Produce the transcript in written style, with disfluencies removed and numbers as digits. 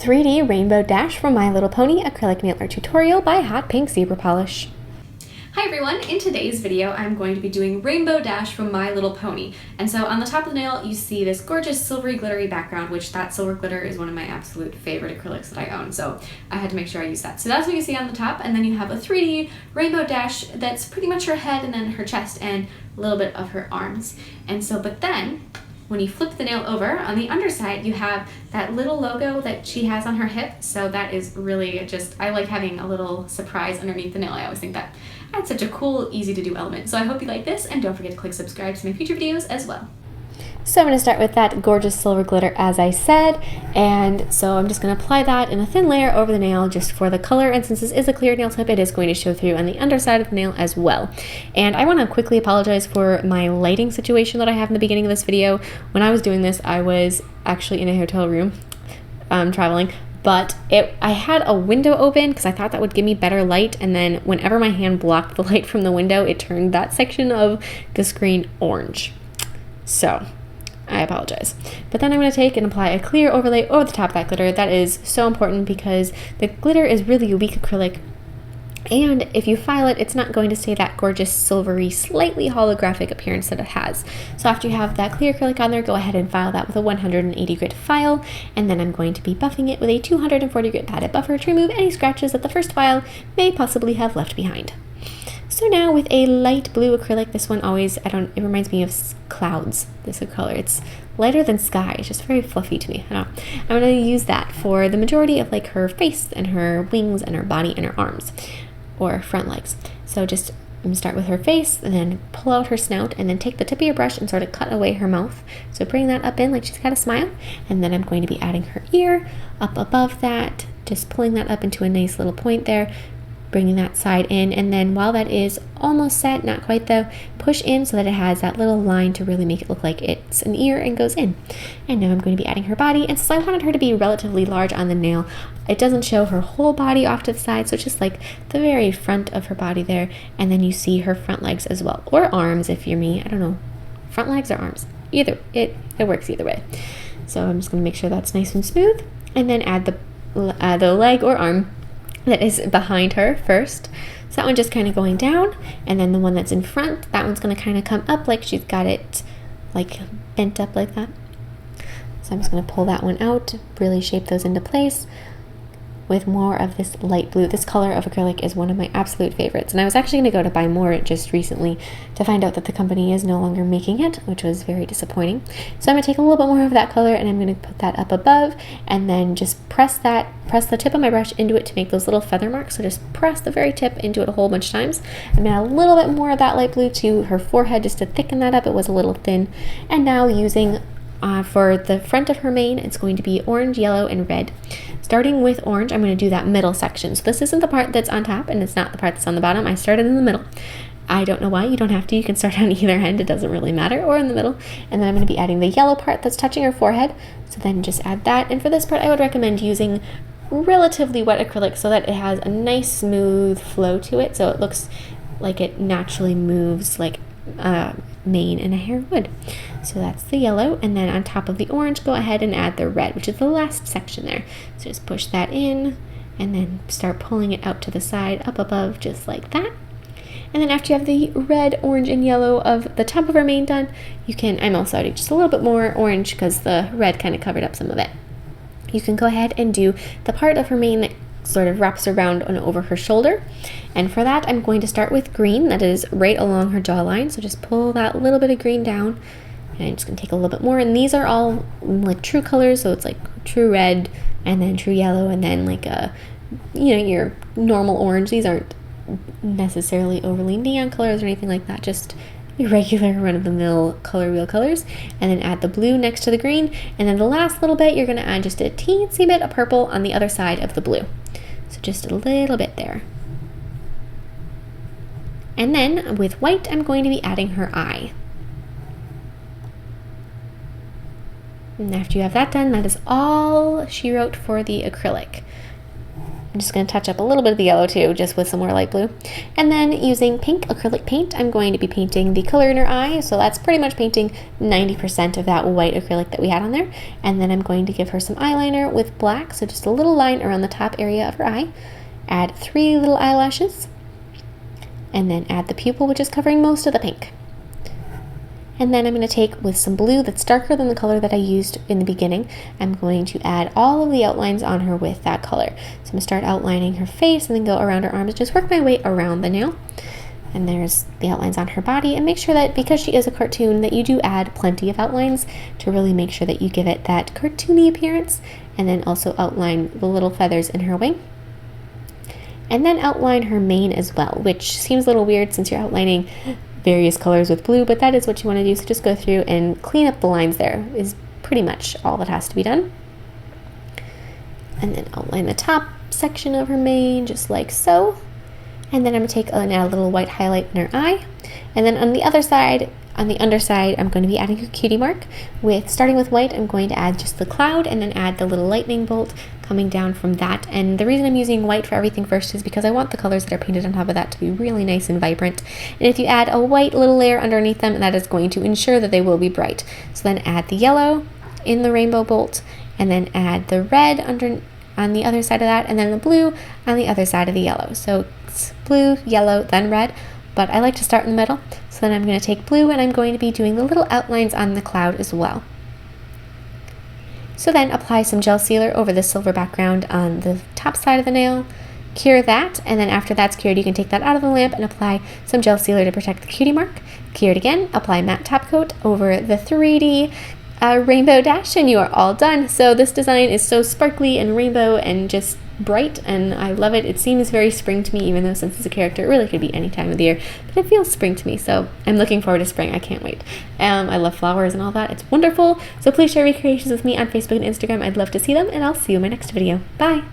3D Rainbow Dash from My Little Pony Acrylic Nail Art Tutorial by Hotpinkzebrapolish. Hi everyone, in today's video I'm going to be doing Rainbow Dash from My Little Pony. And so on the top of the nail you see this gorgeous silvery glittery background, which that silver glitter is one of my absolute favorite acrylics that I own, so I had to make sure I use that. So that's what you see on the top, and then you have a 3D Rainbow Dash that's pretty much her head and then her chest and a little bit of her arms. And so, but then when you flip the nail over, on the underside you have that little logo that she has on her hip, so that is really just, I like having a little surprise underneath the nail. I always think that adds such a cool, easy to do element. So I hope you like this, and don't forget to click subscribe to my future videos as well. So I'm going to start with that gorgeous silver glitter as I said, and so I'm just going to apply that in a thin layer over the nail just for the color, and since this is a clear nail tip it is going to show through on the underside of the nail as well. And I want to quickly apologize for my lighting situation that I have in the beginning of this video. When I was doing this I was actually in a hotel room traveling, but I had a window open because I thought that would give me better light, and then whenever my hand blocked the light from the window it turned that section of the screen orange. So I apologize. But then I'm going to take and apply a clear overlay over the top of that glitter. That is so important because the glitter is really a weak acrylic, and if you file it, it's not going to stay that gorgeous silvery, slightly holographic appearance that it has. So after you have that clear acrylic on there, go ahead and file that with a 180 grit file, and then I'm going to be buffing it with a 240 grit padded buffer to remove any scratches that the first file may possibly have left behind. So now with a light blue acrylic, this one always, it reminds me of clouds, this color. It's lighter than sky, it's just very fluffy to me. I don't know. I'm going to use that for the majority of like her face and her wings and her body and her arms, or front legs. So just, I'm going to start with her face and then pull out her snout and then take the tip of your brush and sort of cut away her mouth. So bring that up in like she's got a smile, and then I'm going to be adding her ear up above that, just pulling that up into a nice little point there, bringing that side in, and then while that is almost set, not quite though, push in so that it has that little line to really make it look like it's an ear and goes in. And now I'm going to be adding her body, and since I wanted her to be relatively large on the nail, it doesn't show her whole body off to the side, so it's just like the very front of her body there, and then you see her front legs as well, or arms if you're me, I don't know, front legs or arms, either, it works either way. So I'm just going to make sure that's nice and smooth, and then add the leg or arm that is behind her first. So that one just kind of going down, and then the one that's in front, that one's going to kind of come up like she's got it like bent up like that. So I'm just going to pull that one out, really shape those into place with more of this light blue. This color of acrylic is one of my absolute favorites, and I was actually going to go to buy more just recently to find out that the company is no longer making it, which was very disappointing. So I'm going to take a little bit more of that color and I'm going to put that up above, and then just press the tip of my brush into it to make those little feather marks. So just press the very tip into it a whole bunch of times. I'm going to add a little bit more of that light blue to her forehead just to thicken that up. It was a little thin. And now using for the front of her mane, it's going to be orange, yellow, and red. Starting with orange, I'm going to do that middle section. So this isn't the part that's on top, and it's not the part that's on the bottom. I started in the middle. I don't know why. You don't have to. You can start on either end. It doesn't really matter, or in the middle. And then I'm going to be adding the yellow part that's touching her forehead. So then just add that. And for this part, I would recommend using relatively wet acrylic so that it has a nice smooth flow to it, so it looks like it naturally moves like mane and a hair would. So that's the yellow, and then on top of the orange go ahead and add the red, which is the last section there. So just push that in and then start pulling it out to the side up above just like that. And then after you have the red, orange, and yellow of the top of our mane done, you can, I'm also adding just a little bit more orange because the red kind of covered up some of it. You can go ahead and do the part of her mane that sort of wraps around and over her shoulder, and for that I'm going to start with green that is right along her jawline. So just pull that little bit of green down, and I'm just going to take a little bit more, and these are all like true colors, so it's like true red and then true yellow and then like a, you know, your normal orange. These aren't necessarily overly neon colors or anything like that, just your regular run-of-the-mill color wheel colors. And then add the blue next to the green, and then the last little bit you're going to add just a teensy bit of purple on the other side of the blue. So just a little bit there. And then with white I'm going to be adding her eye. And after you have that done, that is all she wrote for the acrylic. I'm just going to touch up a little bit of the yellow too, just with some more light blue. And then using pink acrylic paint, I'm going to be painting the color in her eye. So that's pretty much painting 90% of that white acrylic that we had on there. And then I'm going to give her some eyeliner with black. So just a little line around the top area of her eye. Add 3 little eyelashes. And then add the pupil, which is covering most of the pink. And then I'm going to take with some blue that's darker than the color that I used in the beginning. I'm going to add all of the outlines on her with that color. So I'm going to start outlining her face and then go around her arms, just work my way around the nail. And there's the outlines on her body. And make sure that because she is a cartoon that you do add plenty of outlines to really make sure that you give it that cartoony appearance. And then also outline the little feathers in her wing. And then outline her mane as well, which seems a little weird since you're outlining various colors with blue, but that is what you want to do. So just go through and clean up the lines there is pretty much all that has to be done. And then outline the top section of her mane just like so. And then I'm going to take and add a little white highlight in her eye. And then on the other side, on the underside, I'm going to be adding her cutie mark. Starting with white, I'm going to add just the cloud and then add the little lightning bolt coming down from that. And the reason I'm using white for everything first is because I want the colors that are painted on top of that to be really nice and vibrant. And if you add a white little layer underneath them, that is going to ensure that they will be bright. So then add the yellow in the rainbow bolt, and then add the red on the other side of that, and then the blue on the other side of the yellow. So it's blue, yellow, then red, but I like to start in the middle. So then I'm going to take blue and I'm going to be doing the little outlines on the cloud as well. So then apply some gel sealer over the silver background on the top side of the nail, cure that, and then after that's cured you can take that out of the lamp and apply some gel sealer to protect the cutie mark. Cure it again, apply matte top coat over the 3D rainbow dash, and you are all done. So this design is so sparkly and rainbow and just bright, and I love it. It seems very spring to me, even though since it's a character, it really could be any time of the year, but it feels spring to me, so I'm looking forward to spring. I can't wait. I love flowers and all that. It's wonderful. So please share recreations with me on Facebook and Instagram. I'd love to see them, and I'll see you in my next video. Bye!